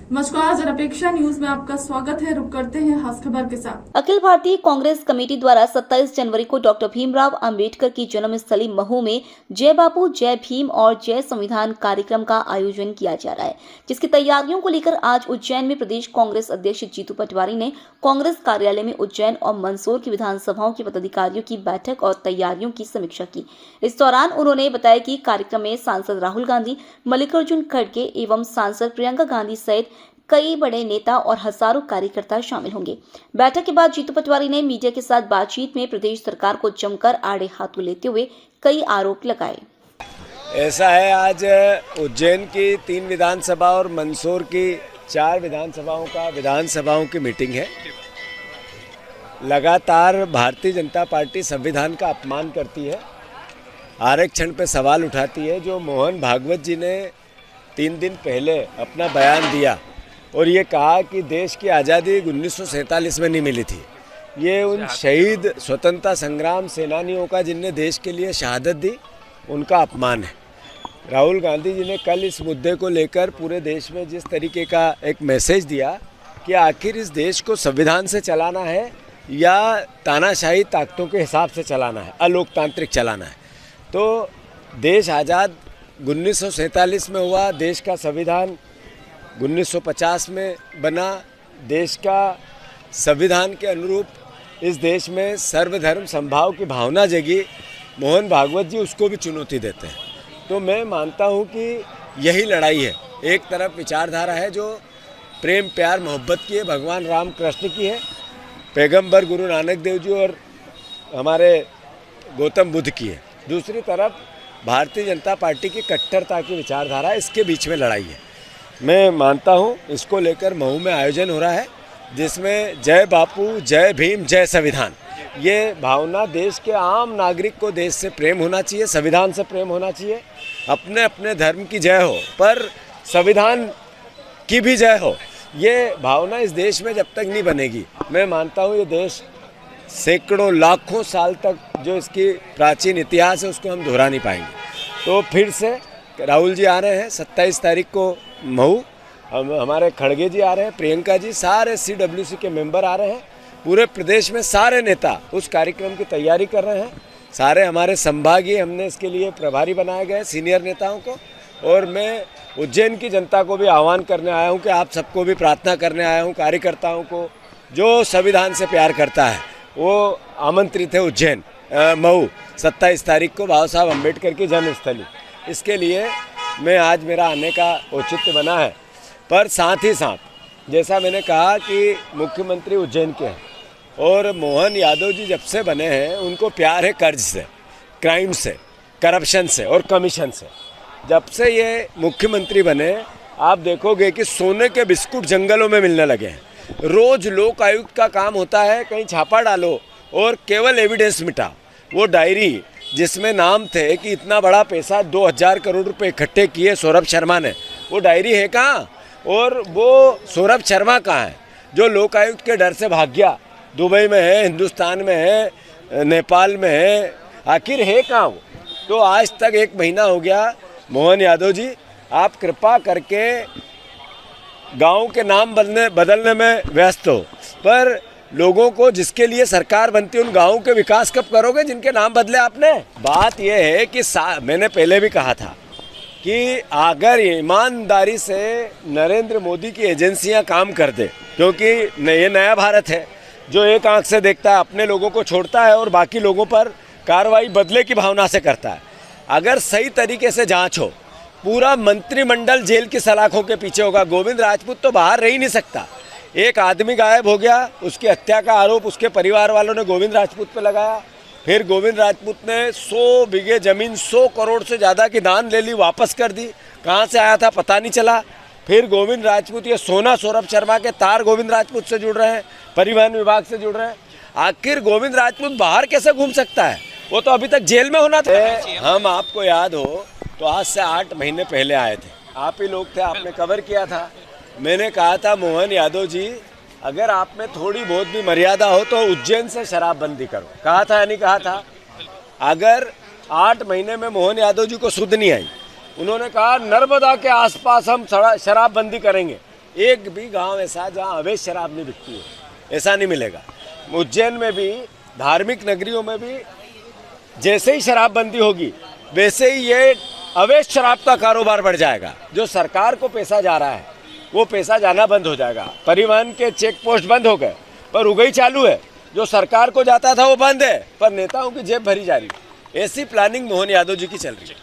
नमस्कार, जनअपेक्षा न्यूज में आपका स्वागत है। रुक करते हैं खास खबर के साथ। अखिल भारतीय कांग्रेस कमेटी द्वारा 27 जनवरी को डॉक्टर भीमराव अंबेडकर की जन्मस्थली महू में जय बापू, जय भीम और जय संविधान कार्यक्रम का आयोजन किया जा रहा है, जिसकी तैयारियों को लेकर आज उज्जैन में प्रदेश कांग्रेस अध्यक्ष जीतू पटवारी ने कांग्रेस कार्यालय में उज्जैन और मंदसौर की विधानसभाओं के पदाधिकारियों की बैठक और तैयारियों की समीक्षा की। इस दौरान उन्होंने बताया कि कार्यक्रम में सांसद राहुल गांधी, मल्लिकार्जुन खड़गे एवं सांसद प्रियंका गांधी सहित कई बड़े नेता और हजारों कार्यकर्ता शामिल होंगे। बैठक के बाद जीतू पटवारी ने मीडिया के साथ बातचीत में प्रदेश सरकार को जमकर आड़े हाथों लेते हुए कई आरोप लगाए। ऐसा है, आज उज्जैन की 3 विधानसभा और मंदसौर की 4 विधानसभाओं की मीटिंग है। लगातार भारतीय जनता पार्टी संविधान का अपमान करती है, आरक्षण पे सवाल उठाती है। जो मोहन भागवत जी ने 3 दिन पहले अपना बयान दिया और ये कहा कि देश की आज़ादी 1947 में नहीं मिली थी, ये उन शहीद स्वतंत्रता संग्राम सेनानियों का जिनने देश के लिए शहादत दी, उनका अपमान है। राहुल गांधी जी ने कल इस मुद्दे को लेकर पूरे देश में जिस तरीके का एक मैसेज दिया कि आखिर इस देश को संविधान से चलाना है या तानाशाही ताकतों के हिसाब से चलाना है, अलोकतांत्रिक चलाना है। तो देश आज़ाद 1947 में हुआ, देश का संविधान 1950 में बना। देश का संविधान के अनुरूप इस देश में सर्वधर्म समभाव की भावना जगी। मोहन भागवत जी उसको भी चुनौती देते हैं। तो मैं मानता हूँ कि यही लड़ाई है। एक तरफ विचारधारा है जो प्रेम प्यार मोहब्बत की है, भगवान राम कृष्ण की है, पैगंबर गुरु नानक देव जी और हमारे गौतम बुद्ध की है। दूसरी तरफ भारतीय जनता पार्टी की कट्टरता की विचारधारा, इसके बीच में लड़ाई है। मैं मानता हूँ इसको लेकर महू में आयोजन हो रहा है, जिसमें जय बापू, जय भीम, जय संविधान, ये भावना देश के आम नागरिक को देश से प्रेम होना चाहिए, संविधान से प्रेम होना चाहिए। अपने अपने धर्म की जय हो पर संविधान की भी जय हो, ये भावना इस देश में जब तक नहीं बनेगी, मैं मानता हूँ ये देश सैकड़ों लाखों साल तक जो इसकी प्राचीन इतिहास है उसको हम दोहरा नहीं पाएंगे। तो फिर से राहुल जी आ रहे हैं 27 तारीख को महू, हमारे खड़गे जी आ रहे हैं, प्रियंका जी, सारे CWC के मेंबर आ रहे हैं। पूरे प्रदेश में सारे नेता उस कार्यक्रम की तैयारी कर रहे हैं। सारे हमारे संभागीय हमने इसके लिए प्रभारी बनाए गए सीनियर नेताओं को। और मैं उज्जैन की जनता को भी आह्वान करने आया हूँ कि आप सबको भी प्रार्थना करने आया हूँ, कार्यकर्ताओं को जो संविधान से प्यार करता है वो आमंत्रित है उज्जैन महू 27 तारीख को, बाबा साहब अम्बेडकर की जन्मस्थली। इसके लिए मैं आज मेरा आने का औचित्य बना है। पर साथ ही साथ जैसा मैंने कहा कि मुख्यमंत्री उज्जैन के हैं और मोहन यादव जी जब से बने हैं उनको प्यार है कर्ज से, क्राइम से, करप्शन से और कमीशन से। जब से ये मुख्यमंत्री बने आप देखोगे कि सोने के बिस्कुट जंगलों में मिलने लगे हैं। रोज लोक आयुक्त का काम होता है कहीं छापा डालो और केवल एविडेंस मिटाओ। वो डायरी जिसमें नाम थे कि इतना बड़ा पैसा 2000 करोड़ रुपए इकट्ठे किए सौरभ शर्मा ने, वो डायरी है कहाँ? और वो सौरभ शर्मा कहाँ है जो लोक आयुक्त के डर से भाग गया? दुबई में है, हिंदुस्तान में है, नेपाल में है, आखिर है कहाँ वो? तो आज तक 1 महीना हो गया। मोहन यादव जी, आप कृपा करके गाँव के नाम बदलने में व्यस्त हो, पर लोगों को जिसके लिए सरकार बनती है उन गाँवों के विकास कब करोगे जिनके नाम बदले आपने? बात यह है कि मैंने पहले भी कहा था कि अगर ईमानदारी से नरेंद्र मोदी की एजेंसियां काम कर दे, क्योंकि ये नया भारत है जो एक आंख से देखता है, अपने लोगों को छोड़ता है और बाकी लोगों पर कार्रवाई बदले की भावना से करता है। अगर सही तरीके से जांच हो, पूरा मंत्रिमंडल जेल की सलाखों के पीछे होगा। गोविंद राजपूत तो बाहर रह ही नहीं सकता। एक आदमी गायब हो गया, उसकी हत्या का आरोप उसके परिवार वालों ने गोविंद राजपूत पर लगाया। फिर गोविंद राजपूत ने 100 बीघे जमीन 100 करोड़ से ज़्यादा की दान ले ली, वापस कर दी। कहाँ से आया था पता नहीं चला। फिर गोविंद राजपूत, ये सोना सौरभ शर्मा के तार गोविंद राजपूत से जुड़ रहे हैं, परिवहन विभाग से जुड़ रहे हैं। आखिर गोविंद राजपूत बाहर कैसे घूम सकता है? वो तो अभी तक जेल में होना था। हम आपको याद हो तो आज से 8 महीने पहले आए थे, आप ही लोग थे, आपने कवर किया था। मैंने कहा था मोहन यादव जी, अगर आप में थोड़ी बहुत भी मर्यादा हो तो उज्जैन से शराबबंदी करो। कहा था या नहीं कहा था? अगर 8 महीने में मोहन यादव जी को सुध नहीं आई, उन्होंने कहा नर्मदा के आसपास हम शराबबंदी करेंगे, एक भी गांव ऐसा जहां अवैध शराब नहीं बिकती है, ऐसा नहीं मिलेगा। उज्जैन में भी, धार्मिक नगरियों में भी जैसे ही शराबबंदी होगी वैसे ही ये अवैध शराब का कारोबार बढ़ जाएगा। जो सरकार को पैसा जा रहा है वो पैसा जाना बंद हो जाएगा। परिवहन के चेक पोस्ट बंद हो गए पर उगई चालू है। जो सरकार को जाता था वो बंद है पर नेताओं की जेब भरी जा रही है। ऐसी प्लानिंग मोहन यादव जी की चल रही है।